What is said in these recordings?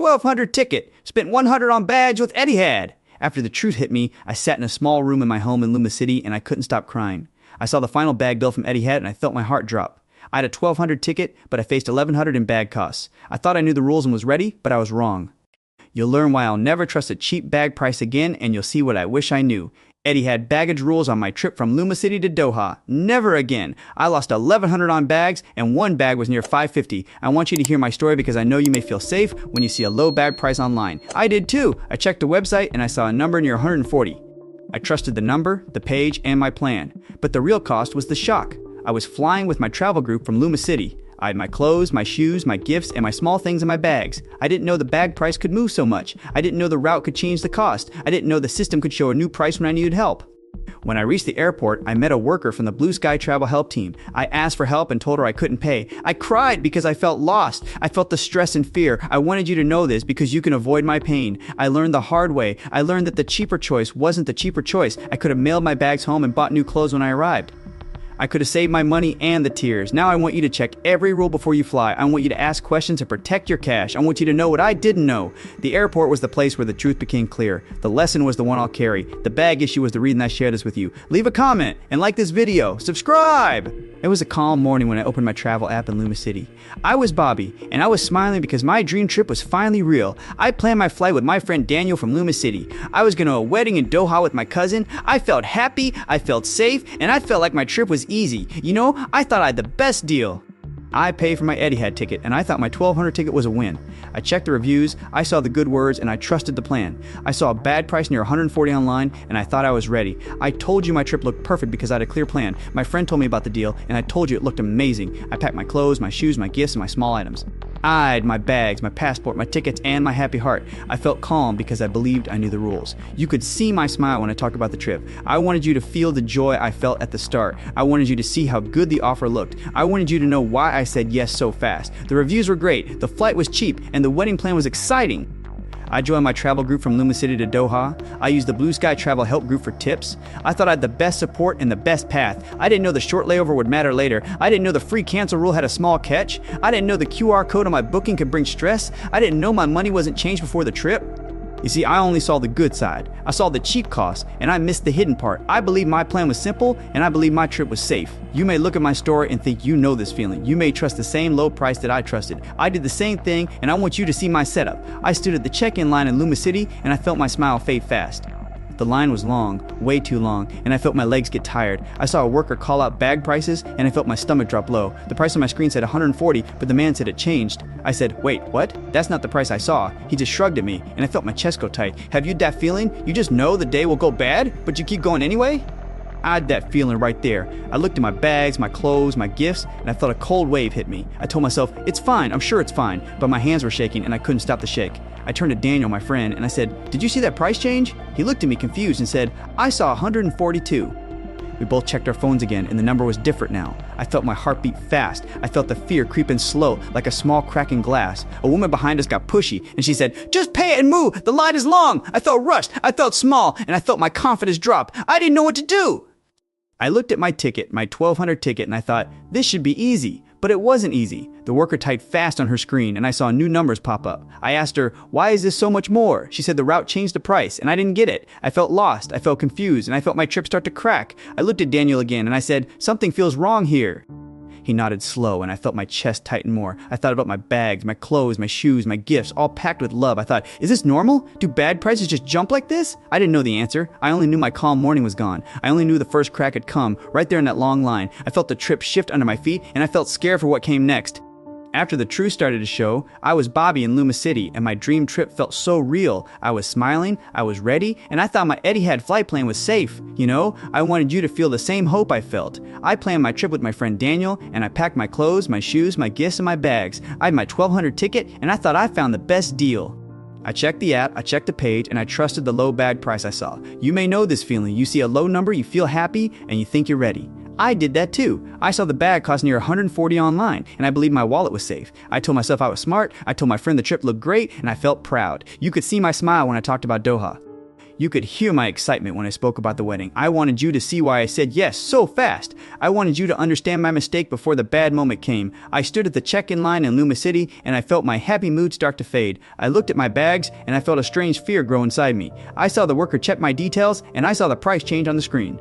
$1,200 ticket. Spent $100 on bags with Etihad. After the truth hit me, I sat in a small room in my home in Luma City and I couldn't stop crying. I saw the final bag bill from Etihad and I felt my heart drop. I had a $1,200 ticket, but I faced $1,100 in bag costs. I thought I knew the rules and was ready, but I was wrong. You'll learn why I'll never trust a cheap bag price again, and you'll see what I wish I knew. Etihad baggage rules on my trip from Luma City to Doha. Never again. I lost $1,100 on bags, and one bag was near $550. I want you to hear my story because I know you may feel safe when you see a low bag price online. I did too. I checked the website and I saw a number near $140. I trusted the number, the page, and my plan. But the real cost was the shock. I was flying with my travel group from Luma City. I had my clothes, my shoes, my gifts, and my small things in my bags. I didn't know the bag price could move so much. I didn't know the route could change the cost. I didn't know the system could show a new price when I needed help. When I reached the airport, I met a worker from the Blue Sky Travel Help Team. I asked for help and told her I couldn't pay. I cried because I felt lost. I felt the stress and fear. I wanted you to know this because you can avoid my pain. I learned the hard way. I learned that the cheaper choice wasn't the cheaper choice. I could have mailed my bags home and bought new clothes when I arrived. I could have saved my money and the tears. Now I want you to check every rule before you fly. I want you to ask questions and protect your cash. I want you to know what I didn't know. The airport was the place where the truth became clear. The lesson was the one I'll carry. The bag issue was the reason I shared this with you. Leave a comment and like this video. Subscribe! It was a calm morning when I opened my travel app in Luma City. I was Bobby, and I was smiling because my dream trip was finally real. I planned my flight with my friend Daniel from Luma City. I was going to a wedding in Doha with my cousin. I felt happy, I felt safe, and I felt like my trip was easy. You know, I thought I had the best deal. I paid for my Etihad ticket, and I thought my $1,200 ticket was a win. I checked the reviews, I saw the good words, and I trusted the plan. I saw a bad price near $140 online, and I thought I was ready. I told you my trip looked perfect because I had a clear plan. My friend told me about the deal, and I told you it looked amazing. I packed my clothes, my shoes, my gifts, and my small items. I had my bags, my passport, my tickets, and my happy heart. I felt calm because I believed I knew the rules. You could see my smile when I talked about the trip. I wanted you to feel the joy I felt at the start. I wanted you to see how good the offer looked. I wanted you to know why I said yes so fast. The reviews were great, the flight was cheap, and the wedding plan was exciting. I joined my travel group from Luma City to Doha. I used the Blue Sky Travel Help group for tips. I thought I had the best support and the best path. I didn't know the short layover would matter later. I didn't know the free cancel rule had a small catch. I didn't know the QR code on my booking could bring stress. I didn't know my money wasn't changed before the trip. You see, I only saw the good side. I saw the cheap costs, and I missed the hidden part. I believe my plan was simple, and I believe my trip was safe. You may look at my story and think you know this feeling. You may trust the same low price that I trusted. I did the same thing, and I want you to see my setup. I stood at the check-in line in Luma City, and I felt my smile fade fast. The line was long, way too long, and I felt my legs get tired. I saw a worker call out bag prices, and I felt my stomach drop low. The price on my screen said $140, but the man said it changed. I said, wait, what? That's not the price I saw. He just shrugged at me, and I felt my chest go tight. Have you that feeling? You just know the day will go bad, but you keep going anyway? I had that feeling right there. I looked at my bags, my clothes, my gifts, and I felt a cold wave hit me. I told myself, it's fine, I'm sure it's fine, but my hands were shaking and I couldn't stop the shake. I turned to Daniel, my friend, and I said, did you see that price change? He looked at me confused and said, I saw 142. We both checked our phones again, and the number was different now. I felt my heart beat fast. I felt the fear creep in slow, like a small crack in glass. A woman behind us got pushy, and she said, just pay it and move! The line is long! I felt rushed, I felt small, and I felt my confidence drop. I didn't know what to do! I looked at my ticket, my $1,200 ticket, and I thought, this should be easy. But it wasn't easy. The worker typed fast on her screen, and I saw new numbers pop up. I asked her, why is this so much more? She said the route changed the price, and I didn't get it. I felt lost, I felt confused, and I felt my trip start to crack. I looked at Daniel again, and I said, something feels wrong here. He nodded slow, and I felt my chest tighten more. I thought about my bags, my clothes, my shoes, my gifts, all packed with love. I thought, is this normal? Do bad prices just jump like this? I didn't know the answer. I only knew my calm morning was gone. I only knew the first crack had come, right there in that long line. I felt the trip shift under my feet, and I felt scared for what came next. After the truth started to show, I was Bobby in Luma City, and my dream trip felt so real. I was smiling, I was ready, and I thought my Etihad flight plan was safe. You know, I wanted you to feel the same hope I felt. I planned my trip with my friend Daniel, and I packed my clothes, my shoes, my gifts, and my bags. I had my $1,200 ticket, and I thought I found the best deal. I checked the app, I checked the page, and I trusted the low bag price I saw. You may know this feeling. You see a low number, you feel happy, and you think you're ready. I did that too. I saw the bag cost near $140 online, and I believed my wallet was safe. I told myself I was smart, I told my friend the trip looked great, and I felt proud. You could see my smile when I talked about Doha. You could hear my excitement when I spoke about the wedding. I wanted you to see why I said yes so fast. I wanted you to understand my mistake before the bad moment came. I stood at the check-in line in Luma City, and I felt my happy mood start to fade. I looked at my bags, and I felt a strange fear grow inside me. I saw the worker check my details, and I saw the price change on the screen.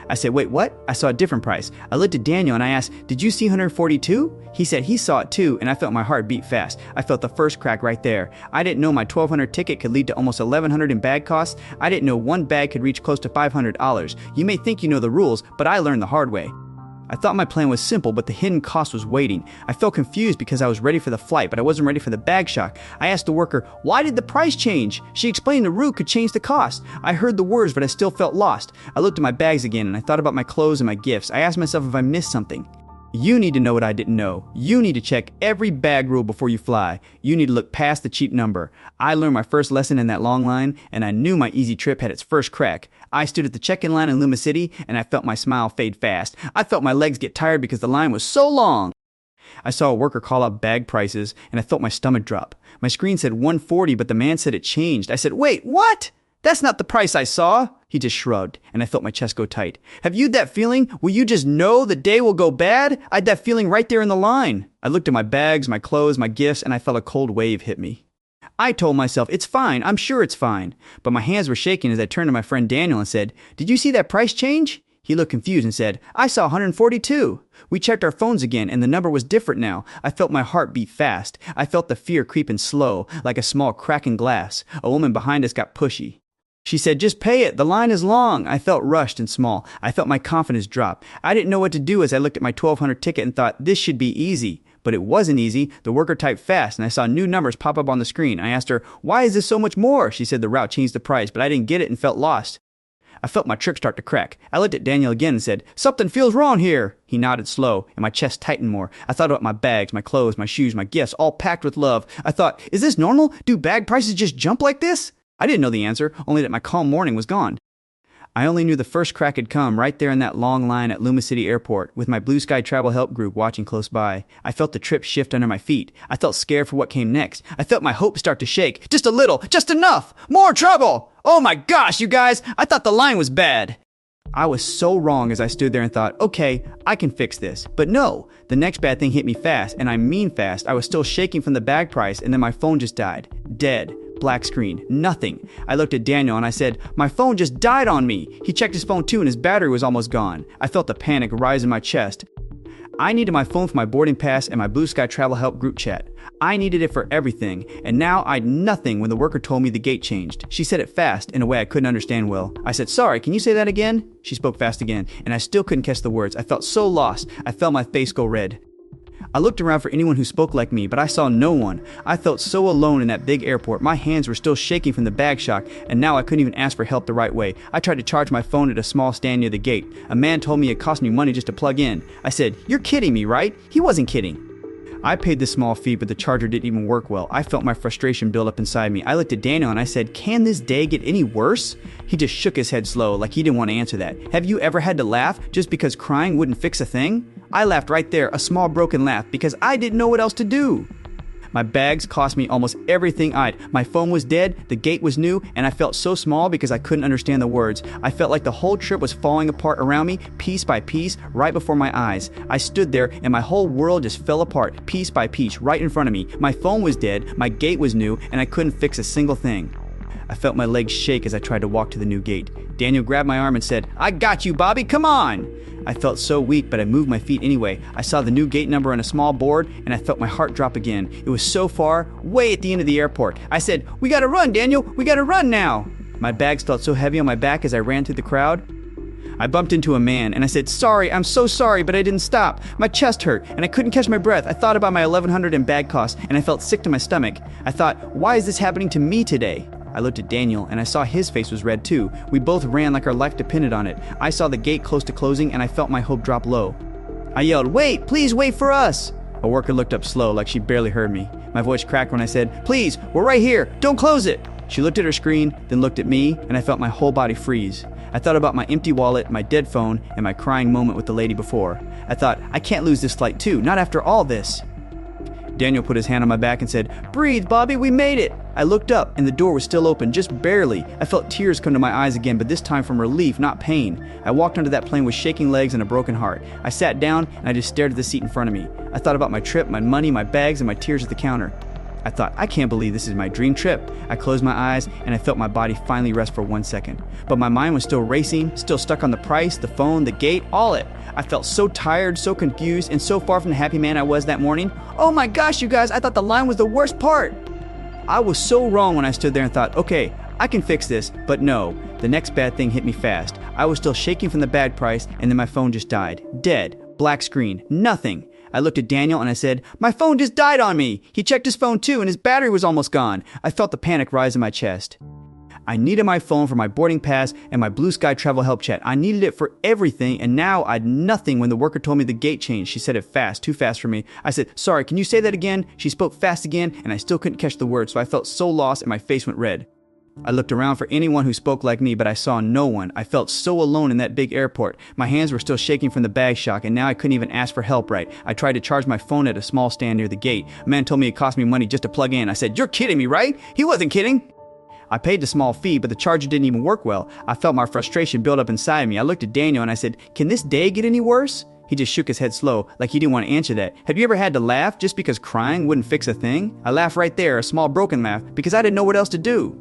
I said, wait, what? I saw a different price. I looked at Daniel and I asked, did you see 142? He said he saw it too, and I felt my heart beat fast. I felt the first crack right there. I didn't know my $1,200 ticket could lead to almost $1,100 in bag costs. I didn't know one bag could reach close to $500. You may think you know the rules, but I learned the hard way. I thought my plan was simple, but the hidden cost was waiting. I felt confused because I was ready for the flight, but I wasn't ready for the bag shock. I asked the worker, why did the price change? She explained the route could change the cost. I heard the words, but I still felt lost. I looked at my bags again, and I thought about my clothes and my gifts. I asked myself if I missed something. You need to know what I didn't know. You need to check every bag rule before you fly. You need to look past the cheap number. I learned my first lesson in that long line, and I knew my easy trip had its first crack. I stood at the check-in line in Luma City, and I felt my smile fade fast. I felt my legs get tired because the line was so long. I saw a worker call out bag prices, and I felt my stomach drop. My screen said 140, but the man said it changed. I said, wait, what? That's not the price I saw. He just shrugged, and I felt my chest go tight. Have you that feeling? Will you just know the day will go bad? I had that feeling right there in the line. I looked at my bags, my clothes, my gifts, and I felt a cold wave hit me. I told myself, it's fine, I'm sure it's fine. But my hands were shaking as I turned to my friend Daniel and said, did you see that price change? He looked confused and said, I saw 142. We checked our phones again, and the number was different now. I felt my heart beat fast. I felt the fear creeping slow, like a small crack in glass. A woman behind us got pushy. She said, just pay it. The line is long. I felt rushed and small. I felt my confidence drop. I didn't know what to do as I looked at my $1,200 ticket and thought, this should be easy. But it wasn't easy. The worker typed fast, and I saw new numbers pop up on the screen. I asked her, why is this so much more? She said the route changed the price, but I didn't get it and felt lost. I felt my trick start to crack. I looked at Daniel again and said, something feels wrong here. He nodded slow, and my chest tightened more. I thought about my bags, my clothes, my shoes, my gifts, all packed with love. I thought, is this normal? Do bag prices just jump like this? I didn't know the answer, only that my calm morning was gone. I only knew the first crack had come right there in that long line at Luma City Airport, with my Blue Sky Travel Help group watching close by. I felt the trip shift under my feet. I felt scared for what came next. I felt my hope start to shake. Just a little, just enough, more trouble. Oh my gosh, you guys, I thought the line was bad. I was so wrong as I stood there and thought, okay, I can fix this. But no, the next bad thing hit me fast, and I mean fast. I was still shaking from the bag price, and then my phone just died. Dead. Black screen. Nothing. I looked at Daniel and I said, my phone just died on me. He checked his phone too and his battery was almost gone. I felt the panic rise in my chest. I needed my phone for my boarding pass and my Blue Sky Travel Help group chat. I needed it for everything, and now I'd nothing when the worker told me the gate changed. She said it fast, in a way I couldn't understand well. I said, sorry, can you say that again? She spoke fast again, and I still couldn't catch the words. I felt so lost. I felt my face go red. I looked around for anyone who spoke like me, but I saw no one. I felt so alone in that big airport. My hands were still shaking from the bag shock, and now I couldn't even ask for help the right way. I tried to charge my phone at a small stand near the gate. A man told me it cost me money just to plug in. I said, you're kidding me, right? He wasn't kidding. I paid the small fee, but the charger didn't even work well. I felt my frustration build up inside me. I looked at Daniel and I said, can this day get any worse? He just shook his head slow, like he didn't want to answer that. Have you ever had to laugh just because crying wouldn't fix a thing? I laughed right there, a small broken laugh, because I didn't know what else to do. My bags cost me almost everything I'd. My phone was dead, the gate was new, and I felt so small because I couldn't understand the words. I felt like the whole trip was falling apart around me, piece by piece, right before my eyes. I stood there, and my whole world just fell apart, piece by piece, right in front of me. My phone was dead, my gate was new, and I couldn't fix a single thing. I felt my legs shake as I tried to walk to the new gate. Daniel grabbed my arm and said, I got you, Bobby, come on! I felt so weak, but I moved my feet anyway. I saw the new gate number on a small board, and I felt my heart drop again. It was so far, way at the end of the airport. I said, we gotta run, Daniel, we gotta run now! My bags felt so heavy on my back as I ran through the crowd. I bumped into a man, and I said, sorry, I'm so sorry, but I didn't stop. My chest hurt, and I couldn't catch my breath. I thought about my $1,100 in bag costs, and I felt sick to my stomach. I thought, why is this happening to me today? I looked at Daniel, and I saw his face was red too. We both ran like our life depended on it. I saw the gate close to closing, and I felt my hope drop low. I yelled, wait, please wait for us. A worker looked up slow, like she barely heard me. My voice cracked when I said, please, we're right here, don't close it. She looked at her screen, then looked at me, and I felt my whole body freeze. I thought about my empty wallet, my dead phone, and my crying moment with the lady before. I thought, I can't lose this flight too, not after all this. Daniel put his hand on my back and said, "Breathe, Bobby, we made it." I looked up and the door was still open, just barely. I felt tears come to my eyes again, but this time from relief, not pain. I walked onto that plane with shaking legs and a broken heart. I sat down and I just stared at the seat in front of me. I thought about my trip, my money, my bags, and my tears at the counter. I thought, I can't believe this is my dream trip. I closed my eyes and I felt my body finally rest for 1 second. But my mind was still racing, still stuck on the price, the phone, the gate, all it. I felt so tired, so confused, and so far from the happy man I was that morning. Oh my gosh, you guys, I thought the line was the worst part. I was so wrong when I stood there and thought, okay, I can fix this, but no. The next bad thing hit me fast. I was still shaking from the bad price, and then my phone just died. Dead. Black screen. Nothing. I looked at Daniel and I said, "My phone just died on me." He checked his phone too and his battery was almost gone. I felt the panic rise in my chest. I needed my phone for my boarding pass and my Blue Sky travel help chat. I needed it for everything, and now I'd nothing when the worker told me the gate changed. She said it fast, too fast for me. I said, "Sorry, can you say that again?" She spoke fast again, and I still couldn't catch the words, so I felt so lost and my face went red. I looked around for anyone who spoke like me, but I saw no one. I felt so alone in that big airport. My hands were still shaking from the bag shock, and now I couldn't even ask for help right. I tried to charge my phone at a small stand near the gate. A man told me it cost me money just to plug in. I said, "You're kidding me, right?" He wasn't kidding. I paid the small fee, but the charger didn't even work well. I felt my frustration build up inside me. I looked at Daniel and I said, "Can this day get any worse?" He just shook his head slow, like he didn't want to answer that. Have you ever had to laugh just because crying wouldn't fix a thing? I laughed right there, a small broken laugh, because I didn't know what else to do.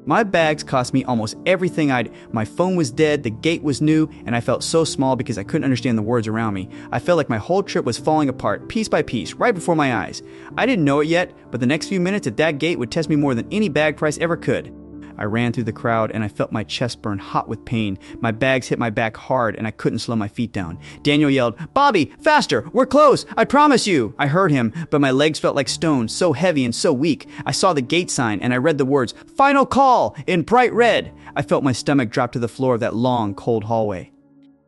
My bags cost me almost everything my phone was dead, the gate was new, and I felt so small because I couldn't understand the words around me. I felt like my whole trip was falling apart, piece by piece, right before my eyes. I didn't know it yet, but the next few minutes at that gate would test me more than any bag price ever could. I ran through the crowd and I felt my chest burn hot with pain. My bags hit my back hard and I couldn't slow my feet down. Daniel yelled, "Bobby, faster, we're close, I promise you." I heard him, but my legs felt like stones, so heavy and so weak. I saw the gate sign and I read the words, "Final call," in bright red. I felt my stomach drop to the floor of that long, cold hallway.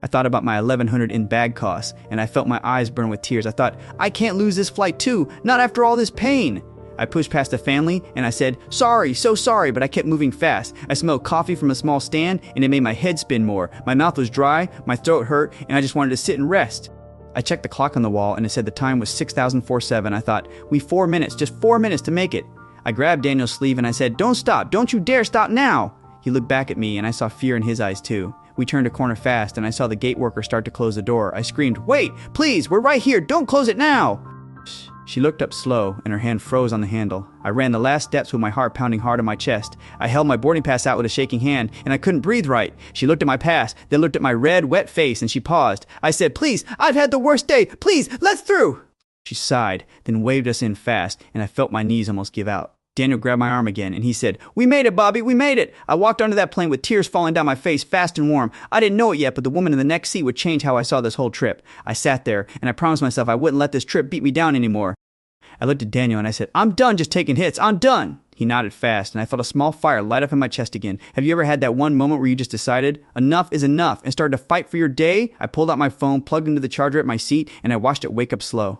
I thought about my $1,100 in bag costs and I felt my eyes burn with tears. I thought, I can't lose this flight too, not after all this pain. I pushed past the family and I said, "Sorry, so sorry," but I kept moving fast. I smelled coffee from a small stand and it made my head spin more. My mouth was dry, my throat hurt, and I just wanted to sit and rest. I checked the clock on the wall and it said the time was 6,047. I thought, we 4 minutes, just 4 minutes to make it. I grabbed Daniel's sleeve and I said, "Don't stop, don't you dare stop now." He looked back at me and I saw fear in his eyes too. We turned a corner fast and I saw the gate worker start to close the door. I screamed, "Wait, please, we're right here, don't close it now." She looked up slow, and her hand froze on the handle. I ran the last steps with my heart pounding hard on my chest. I held my boarding pass out with a shaking hand, and I couldn't breathe right. She looked at my pass, then looked at my red, wet face, and she paused. I said, "Please, I've had the worst day. Please, let's through." She sighed, then waved us in fast, and I felt my knees almost give out. Daniel grabbed my arm again, and he said, "We made it, Bobby, we made it." I walked onto that plane with tears falling down my face, fast and warm. I didn't know it yet, but the woman in the next seat would change how I saw this whole trip. I sat there, and I promised myself I wouldn't let this trip beat me down anymore. I looked at Daniel and I said, "I'm done just taking hits. I'm done." He nodded fast and I felt a small fire light up in my chest again. Have you ever had that one moment where you just decided enough is enough and started to fight for your day? I pulled out my phone, plugged into the charger at my seat, and I watched it wake up slow.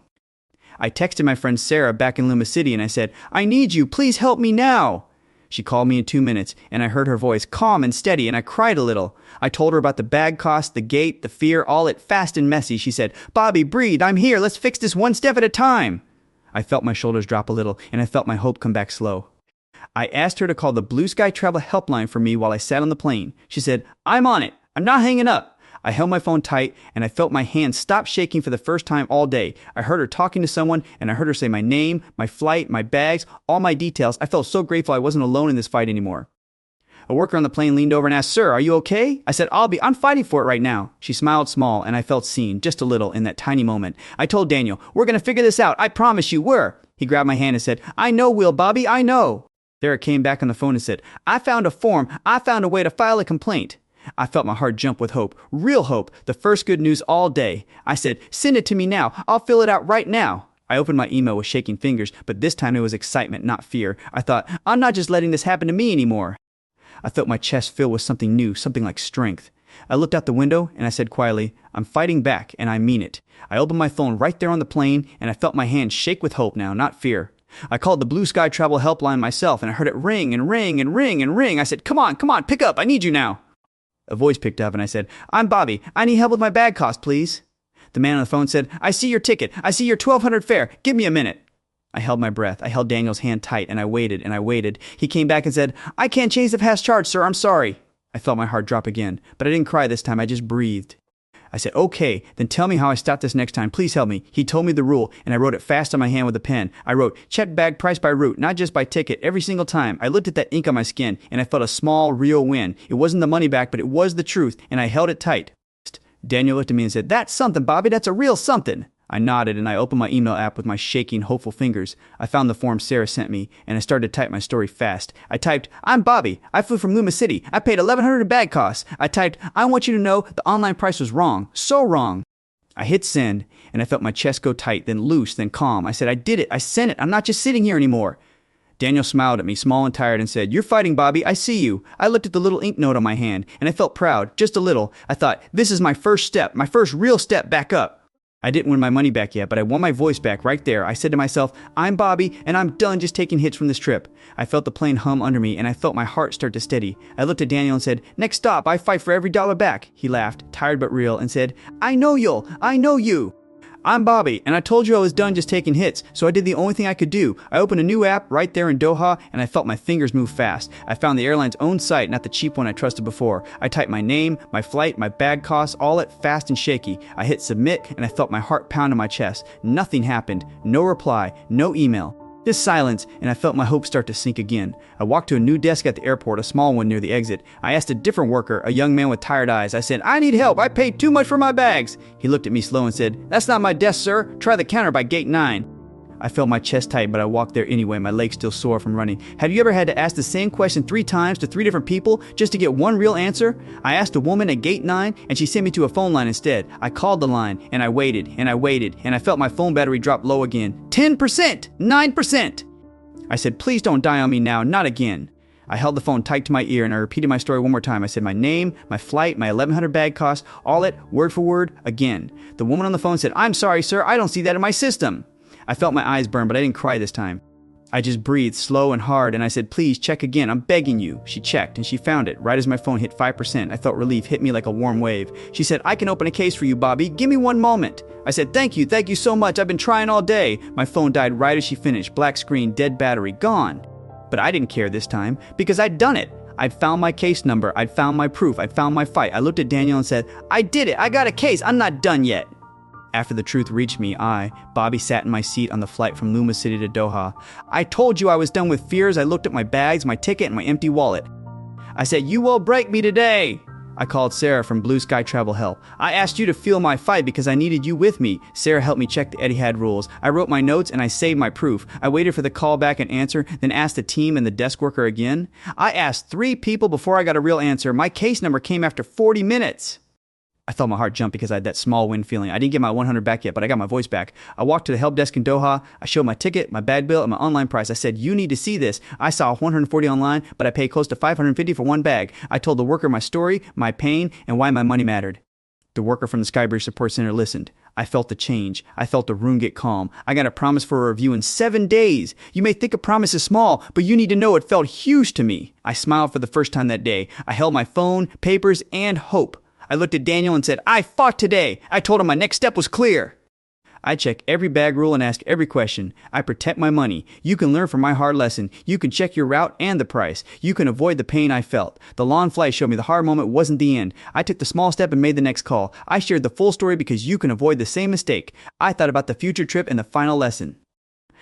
I texted my friend Sarah back in Luma City and I said, "I need you. Please help me now." She called me in 2 minutes and I heard her voice calm and steady and I cried a little. I told her about the bag cost, the gate, the fear, all it fast and messy. She said, "Bobby, breathe. I'm here. Let's fix this one step at a time." I felt my shoulders drop a little, and I felt my hope come back slow. I asked her to call the Blue Sky Travel helpline for me while I sat on the plane. She said, "I'm on it. I'm not hanging up." I held my phone tight, and I felt my hands stop shaking for the first time all day. I heard her talking to someone, and I heard her say my name, my flight, my bags, all my details. I felt so grateful I wasn't alone in this fight anymore. A worker on the plane leaned over and asked, "Sir, are you okay?" I said, I'm fighting for it right now." She smiled small, and I felt seen, just a little, in that tiny moment. I told Daniel, "We're going to figure this out. I promise you, we're." He grabbed my hand and said, "I know we'll, Bobby, I know." Sarah came back on the phone and said, "I found a form. I found a way to file a complaint." I felt my heart jump with hope, real hope, the first good news all day. I said, "Send it to me now. I'll fill it out right now." I opened my email with shaking fingers, but this time it was excitement, not fear. I thought, I'm not just letting this happen to me anymore. I felt my chest fill with something new, something like strength. I looked out the window and I said quietly, "I'm fighting back, and I mean it." I opened my phone right there on the plane, and I felt my hand shake with hope now, not fear. I called the Blue Sky Travel helpline myself, and I heard it ring and ring and ring and ring. I said, come on, pick up, I need you now." A voice picked up and I said, "I'm Bobby. I need help with my bag cost, please." The man on the phone said, "I see your ticket. I see your $1,200 fare. Give me a minute." I held my breath. I held Daniel's hand tight, and I waited and I waited. He came back and said, "I can't change the past charge, sir. I'm sorry." I felt my heart drop again, but I didn't cry this time. I just breathed. I said, "Okay, then tell me how I stop this next time. Please help me." He told me the rule, and I wrote it fast on my hand with a pen. I wrote, "Check bag price by route, not just by ticket," every single time. I looked at that ink on my skin, and I felt a small, real win. It wasn't the money back, but it was the truth, and I held it tight. Daniel looked at me and said, "That's something, Bobby. That's a real something." I nodded, and I opened my email app with my shaking, hopeful fingers. I found the form Sarah sent me, and I started to type my story fast. I typed, "I'm Bobby. I flew from Luma City. I paid $1,100 in bag costs." I typed, "I want you to know the online price was wrong. So wrong." I hit send, and I felt my chest go tight, then loose, then calm. I said, "I did it. I sent it. I'm not just sitting here anymore." Daniel smiled at me, small and tired, and said, "You're fighting, Bobby. I see you." I looked at the little ink note on my hand, and I felt proud, just a little. I thought, this is my first step, my first real step back up. I didn't win my money back yet, but I won my voice back right there. I said to myself, "I'm Bobby, and I'm done just taking hits from this trip." I felt the plane hum under me, and I felt my heart start to steady. I looked at Daniel and said, "Next stop, I fight for every dollar back." He laughed, tired but real, and said, I know you. "I'm Bobby, and I told you I was done just taking hits, so I did the only thing I could do. I opened a new app right there in Doha, and I felt my fingers move fast. I found the airline's own site, not the cheap one I trusted before. I typed my name, my flight, my bag costs, all at fast and shaky. I hit submit, and I felt my heart pound in my chest. Nothing happened. No reply. No email. Just silence, and I felt my hopes start to sink again. I walked to a new desk at the airport, a small one near the exit. I asked a different worker, a young man with tired eyes. I said, "I need help. I paid too much for my bags." He looked at me slow and said, "That's not my desk, sir. Try the counter by gate 9. I felt my chest tight, but I walked there anyway, my legs still sore from running. Have you ever had to ask the same question 3 times to 3 different people just to get one real answer? I asked a woman at gate 9, and she sent me to a phone line instead. I called the line, and I waited, and I waited, and I felt my phone battery drop low again. 10%! 9%! I said, "Please don't die on me now, not again." I held the phone tight to my ear, and I repeated my story one more time. I said my name, my flight, my $1,100 bag costs, all it, word for word, again. The woman on the phone said, "I'm sorry, sir, I don't see that in my system." I felt my eyes burn, but I didn't cry this time. I just breathed slow and hard, and I said, "Please check again, I'm begging you." She checked, and she found it. Right as my phone hit 5%, I felt relief hit me like a warm wave. She said, "I can open a case for you, Bobby. Give me one moment." I said, thank you so much. I've been trying all day." My phone died right as she finished. Black screen, dead battery, gone. But I didn't care this time, because I'd done it. I'd found my case number. I'd found my proof. I'd found my fight. I looked at Daniel and said, "I did it. I got a case. I'm not done yet." After the truth reached me, Bobby, sat in my seat on the flight from Luma City to Doha. I told you I was done with fears. I looked at my bags, my ticket, and my empty wallet. I said, "You will break me today." I called Sarah from Blue Sky Travel Help. I asked you to feel my fight because I needed you with me. Sarah helped me check the Etihad rules. I wrote my notes and I saved my proof. I waited for the call back and answer, then asked the team and the desk worker again. I asked 3 people before I got a real answer. My case number came after 40 minutes. I felt my heart jump because I had that small win feeling. I didn't get my 100 back yet, but I got my voice back. I walked to the help desk in Doha. I showed my ticket, my bag bill, and my online price. I said, "You need to see this. I saw 140 online, but I paid close to 550 for one bag." I told the worker my story, my pain, and why my money mattered. The worker from the Skybridge Support Center listened. I felt the change. I felt the room get calm. I got a promise for a review in 7 days. You may think a promise is small, but you need to know it felt huge to me. I smiled for the first time that day. I held my phone, papers, and hope. I looked at Daniel and said, "I fought today." I told him my next step was clear. I check every bag rule and ask every question. I protect my money. You can learn from my hard lesson. You can check your route and the price. You can avoid the pain I felt. The long flight showed me the hard moment wasn't the end. I took the small step and made the next call. I shared the full story because you can avoid the same mistake. I thought about the future trip and the final lesson.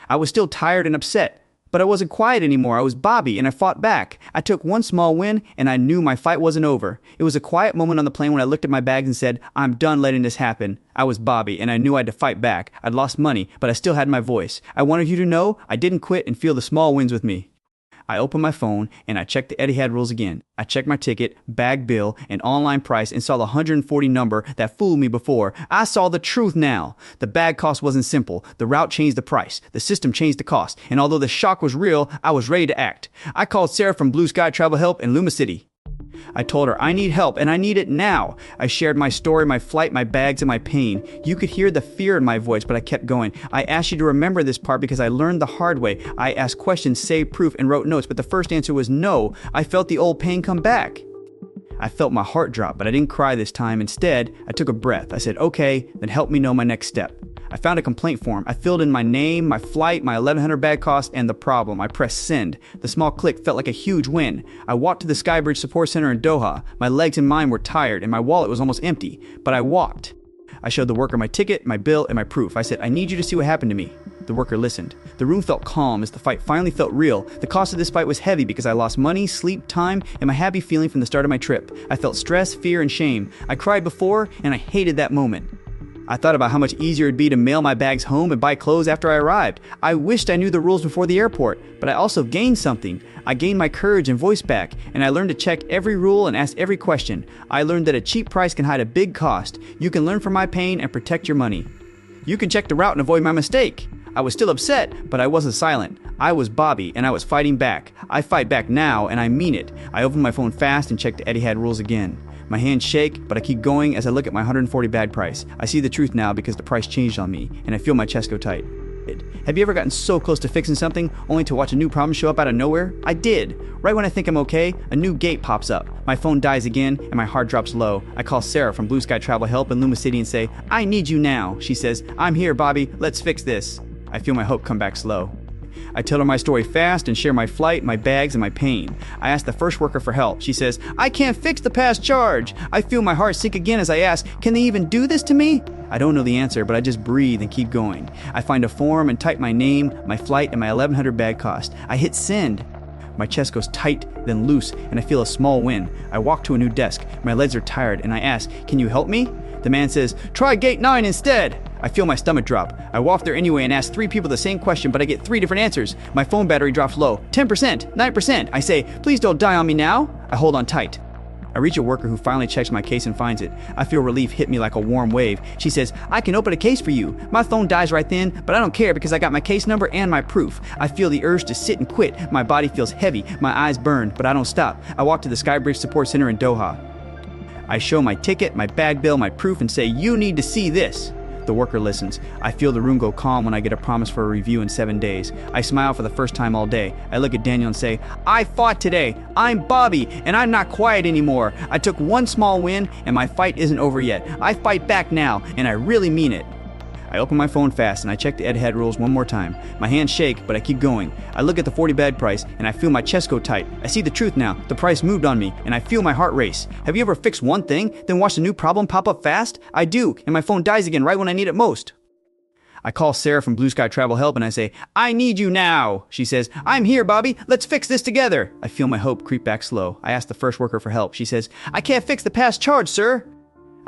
I was still tired and upset. But I wasn't quiet anymore. I was Bobby, and I fought back. I took one small win, and I knew my fight wasn't over. It was a quiet moment on the plane when I looked at my bags and said, "I'm done letting this happen." I was Bobby, and I knew I had to fight back. I'd lost money, but I still had my voice. I wanted you to know I didn't quit and feel the small wins with me. I opened my phone, and I checked the Etihad rules again. I checked my ticket, bag bill, and online price and saw the 140 number that fooled me before. I saw the truth now. The bag cost wasn't simple. The route changed the price. The system changed the cost. And although the shock was real, I was ready to act. I called Sarah from Blue Sky Travel Help in Luma City. I told her I need help, and I need it now. I shared my story, my flight, my bags, and my pain. You could hear the fear in my voice, but I kept going. I asked you to remember this part because I learned the hard way. I asked questions, saved proof, and wrote notes, but the first answer was no. I felt the old pain come back. I felt my heart drop, but I didn't cry this time. Instead, I took a breath. I said, "Okay, then help me know my next step." I found a complaint form. I filled in my name, my flight, my 1100 bag cost, and the problem. I pressed send. The small click felt like a huge win. I walked to the Skybridge Support Center in Doha. My legs and mind were tired, and my wallet was almost empty. But I walked. I showed the worker my ticket, my bill, and my proof. I said, I need you to see what happened to me. The worker listened. The room felt calm as the fight finally felt real. The cost of this fight was heavy because I lost money, sleep, time, and my happy feeling from the start of my trip. I felt stress, fear, and shame. I cried before, and I hated that moment. I thought about how much easier it'd be to mail my bags home and buy clothes after I arrived. I wished I knew the rules before the airport, but I also gained something. I gained my courage and voice back, and I learned to check every rule and ask every question. I learned that a cheap price can hide a big cost. You can learn from my pain and protect your money. You can check the route and avoid my mistake. I was still upset, but I wasn't silent. I was Bobby, and I was fighting back. I fight back now, and I mean it. I opened my phone fast and checked the Etihad rules again. My hands shake, but I keep going as I look at my 140 bag price. I see the truth now because the price changed on me, and I feel my chest go tight. Have you ever gotten so close to fixing something, only to watch a new problem show up out of nowhere? I did. Right when I think I'm okay, a new gate pops up. My phone dies again, and my heart drops low. I call Sarah from Blue Sky Travel Help in Luma City and say, I need you now. She says, I'm here, Bobby. Let's fix this. I feel my hope come back slow. I tell her my story fast and share my flight, my bags, and my pain. I ask the first worker for help. She says, I can't fix the past charge. I feel my heart sink again as I ask, can they even do this to me? I don't know the answer, but I just breathe and keep going. I find a form and type my name, my flight, and my 1100 bag cost. I hit send. My chest goes tight, then loose, and I feel a small win. I walk to a new desk. My legs are tired, and I ask, can you help me? The man says, try gate 9 instead. I feel my stomach drop. I walk there anyway and ask 3 people the same question, but I get 3 different answers. My phone battery drops low. 10%, 9%. I say, please don't die on me now. I hold on tight. I reach a worker who finally checks my case and finds it. I feel relief hit me like a warm wave. She says, I can open a case for you. My phone dies right then, but I don't care because I got my case number and my proof. I feel the urge to sit and quit. My body feels heavy. My eyes burn, but I don't stop. I walk to the Skybridge Support Center in Doha. I show my ticket, my bag bill, my proof, and say, you need to see this. The worker listens. I feel the room go calm when I get a promise for a review in 7 days. I smile for the first time all day. I look at Daniel and say, I fought today. I'm Bobby, and I'm not quiet anymore. I took one small win, and my fight isn't over yet. I fight back now, and I really mean it. I open my phone fast and I check the Etihad rules one more time. My hands shake, but I keep going. I look at the 40 bag price and I feel my chest go tight. I see the truth now. The price moved on me and I feel my heart race. Have you ever fixed one thing, then watched a new problem pop up fast? I do, and my phone dies again right when I need it most. I call Sarah from Blue Sky Travel Help and I say, I need you now. She says, I'm here, Bobby. Let's fix this together. I feel my hope creep back slow. I ask the first worker for help. She says, I can't fix the past charge, sir.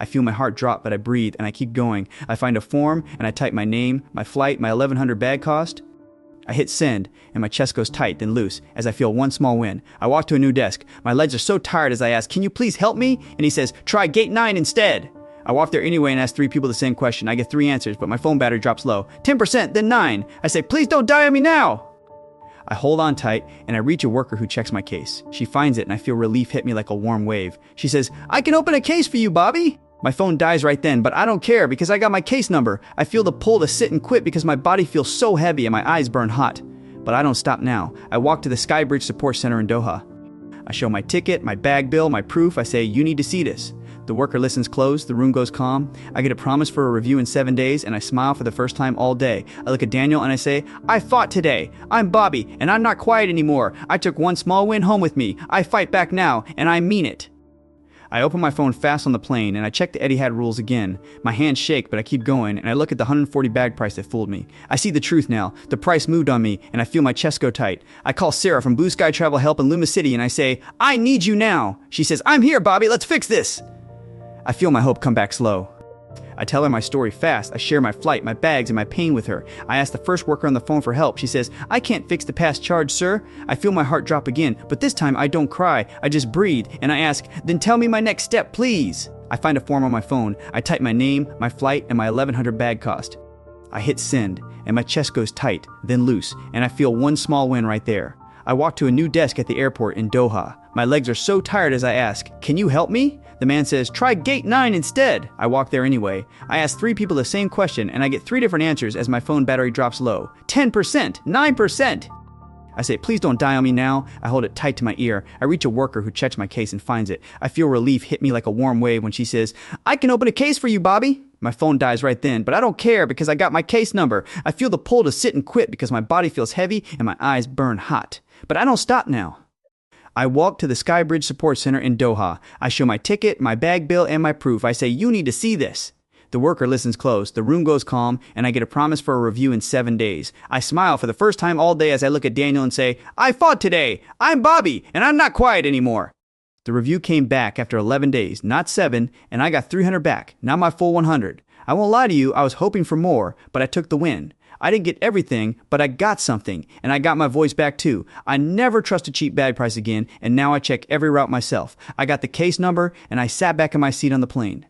I feel my heart drop, but I breathe and I keep going. I find a form and I type my name, my flight, my 1100 bag cost. I hit send and my chest goes tight, then loose as I feel one small win. I walk to a new desk. My legs are so tired as I ask, can you please help me? And he says, try gate 9 instead. I walk there anyway and ask 3 people the same question. I get 3 answers, but my phone battery drops low. 10%, then 9. I say, please don't die on me now. I hold on tight and I reach a worker who checks my case. She finds it and I feel relief hit me like a warm wave. She says, I can open a case for you, Bobby. My phone dies right then, but I don't care because I got my case number. I feel the pull to sit and quit because my body feels so heavy and my eyes burn hot. But I don't stop now. I walk to the Skybridge Support Center in Doha. I show my ticket, my bag bill, my proof. I say, you need to see this. The worker listens close. The room goes calm. I get a promise for a review in 7 days, and I smile for the first time all day. I look at Daniel and I say, I fought today. I'm Bobby, and I'm not quiet anymore. I took one small win home with me. I fight back now, and I mean it. I open my phone fast on the plane and I check the Etihad rules again. My hands shake, but I keep going and I look at the 140 bag price that fooled me. I see the truth now. The price moved on me and I feel my chest go tight. I call Sarah from Blue Sky Travel Help in Luma City and I say, I need you now. She says, I'm here, Bobby. Let's fix this. I feel my hope come back slow. I tell her my story fast. I share my flight, my bags, and my pain with her. I ask the first worker on the phone for help. She says, I can't fix the past charge, sir. I feel my heart drop again, but this time I don't cry. I just breathe, and I ask, then tell me my next step, please. I find a form on my phone. I type my name, my flight, and my 1100 bag cost. I hit send, and my chest goes tight, then loose, and I feel one small win right there. I walk to a new desk at the airport in Doha. My legs are so tired as I ask, can you help me? The man says, try gate 9 instead. I walk there anyway. I ask 3 people the same question and I get 3 different answers as my phone battery drops low. 10%, 9%. I say, please don't die on me now. I hold it tight to my ear. I reach a worker who checks my case and finds it. I feel relief hit me like a warm wave when she says, I can open a case for you, Bobby. My phone dies right then, but I don't care because I got my case number. I feel the pull to sit and quit because my body feels heavy and my eyes burn hot. But I don't stop now. I walk to the Skybridge Support Center in Doha. I show my ticket, my bag bill, and my proof. I say, you need to see this. The worker listens close, the room goes calm, and I get a promise for a review in 7 days. I smile for the first time all day as I look at Daniel and say, I fought today. I'm Bobby, and I'm not quiet anymore. The review came back after 11 days, not 7, and I got 300 back, not my full 100. I won't lie to you, I was hoping for more, but I took the win. I didn't get everything, but I got something, and I got my voice back too. I never trust a cheap bag price again, and now I check every route myself. I got the case number, and I sat back in my seat on the plane.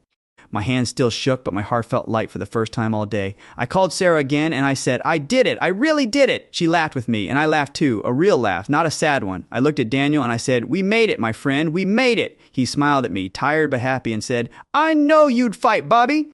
My hands still shook, but my heart felt light for the first time all day. I called Sarah again, and I said, I did it! I really did it! She laughed with me, and I laughed too, a real laugh, not a sad one. I looked at Daniel, and I said, we made it, my friend, we made it! He smiled at me, tired but happy, and said, I know you'd fight, Bobby!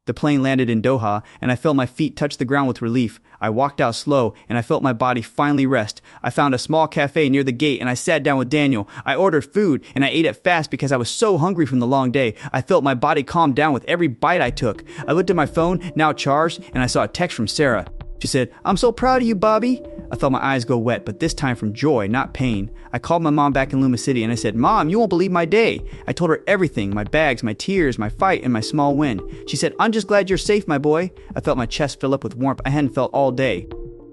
The plane landed in Doha, and I felt my feet touch the ground with relief. I walked out slow, and I felt my body finally rest. I found a small cafe near the gate, and I sat down with Daniel. I ordered food, and I ate it fast because I was so hungry from the long day. I felt my body calm down with every bite I took. I looked at my phone, now charged, and I saw a text from Sarah. She said, I'm so proud of you, Bobby. I felt my eyes go wet, but this time from joy, not pain. I called my mom back in Luma City and I said, Mom, you won't believe my day. I told her everything, my bags, my tears, my fight, and my small win. She said, I'm just glad you're safe, my boy. I felt my chest fill up with warmth I hadn't felt all day.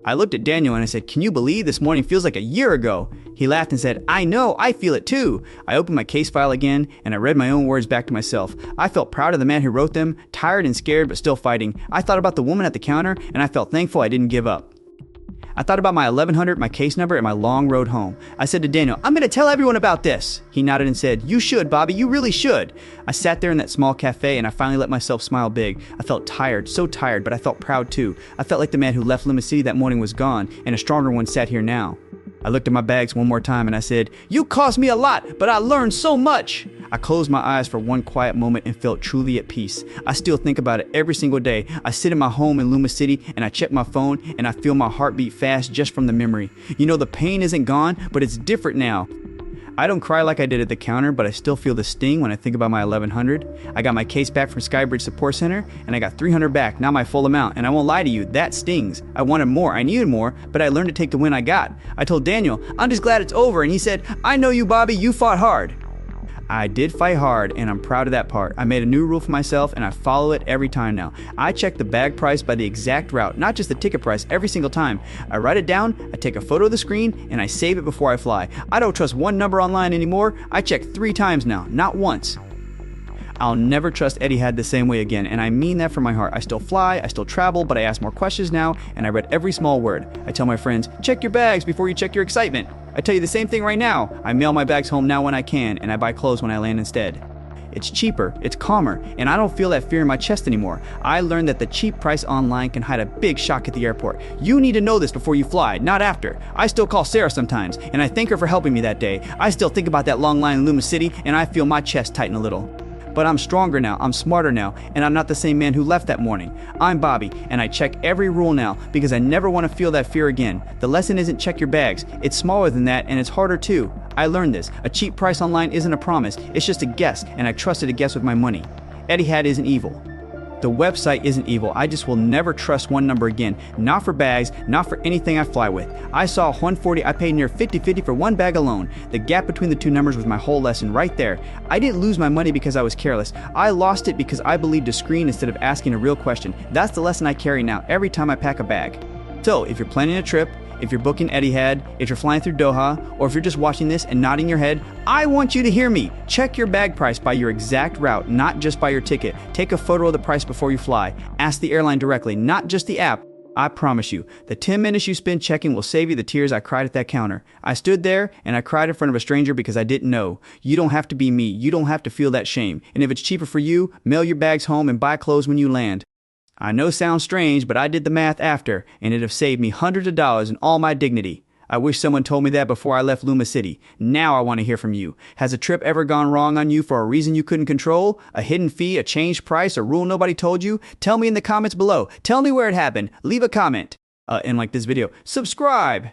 I looked at Daniel and I said, can you believe this morning feels like a year ago? He laughed and said, I know, I feel it too. I opened my case file again and I read my own words back to myself. I felt proud of the man who wrote them, tired and scared but still fighting. I thought about the woman at the counter and I felt thankful I didn't give up. I thought about my 1100, my case number, and my long road home. I said to Daniel, I'm going to tell everyone about this. He nodded and said, you should, Bobby, you really should. I sat there in that small cafe and I finally let myself smile big. I felt tired, so tired, but I felt proud too. I felt like the man who left Luma City that morning was gone and a stronger one sat here now. I looked at my bags one more time and I said, you cost me a lot, but I learned so much. I closed my eyes for one quiet moment and felt truly at peace. I still think about it every single day. I sit in my home in Luma City and I check my phone and I feel my heart beat fast just from the memory. You know, the pain isn't gone, but it's different now. I don't cry like I did at the counter, but I still feel the sting when I think about my 1100. I got my case back from Skybridge Support Center, and I got 300 back, not my full amount. And I won't lie to you, that stings. I wanted more, I needed more, but I learned to take the win I got. I told Daniel, I'm just glad it's over, and he said, I know you, Bobby, you fought hard. I did fight hard, and I'm proud of that part. I made a new rule for myself, and I follow it every time now. I check the bag price by the exact route, not just the ticket price, every single time. I write it down, I take a photo of the screen, and I save it before I fly. I don't trust one number online anymore. I check 3 times now, not once. I'll never trust Etihad the same way again, and I mean that from my heart. I still fly, I still travel, but I ask more questions now, and I read every small word. I tell my friends, check your bags before you check your excitement. I tell you the same thing right now. I mail my bags home now when I can, and I buy clothes when I land instead. It's cheaper, it's calmer, and I don't feel that fear in my chest anymore. I learned that the cheap price online can hide a big shock at the airport. You need to know this before you fly, not after. I still call Sarah sometimes, and I thank her for helping me that day. I still think about that long line in Luma City, and I feel my chest tighten a little. But I'm stronger now, I'm smarter now, and I'm not the same man who left that morning. I'm Bobby, and I check every rule now because I never want to feel that fear again. The lesson isn't check your bags. It's smaller than that, and it's harder too. I learned this. A cheap price online isn't a promise. It's just a guess, and I trusted a guess with my money. Etihad isn't evil. The website isn't evil. I just will never trust one number again. Not for bags, not for anything I fly with. I saw 140, I paid near 50-50 for one bag alone. The gap between the two numbers was my whole lesson right there. I didn't lose my money because I was careless. I lost it because I believed a screen instead of asking a real question. That's the lesson I carry now every time I pack a bag. So if you're planning a trip, if you're booking Etihad, if you're flying through Doha, or if you're just watching this and nodding your head, I want you to hear me. Check your bag price by your exact route, not just by your ticket. Take a photo of the price before you fly. Ask the airline directly, not just the app. I promise you, the 10 minutes you spend checking will save you the tears I cried at that counter. I stood there and I cried in front of a stranger because I didn't know. You don't have to be me. You don't have to feel that shame. And if it's cheaper for you, mail your bags home and buy clothes when you land. I know it sounds strange, but I did the math after, and it'd have saved me hundreds of dollars and all my dignity. I wish someone told me that before I left Luma City. Now I want to hear from you. Has a trip ever gone wrong on you for a reason you couldn't control? A hidden fee, a changed price, a rule nobody told you? Tell me in the comments below. Tell me where it happened. Leave a comment. And like this video, subscribe.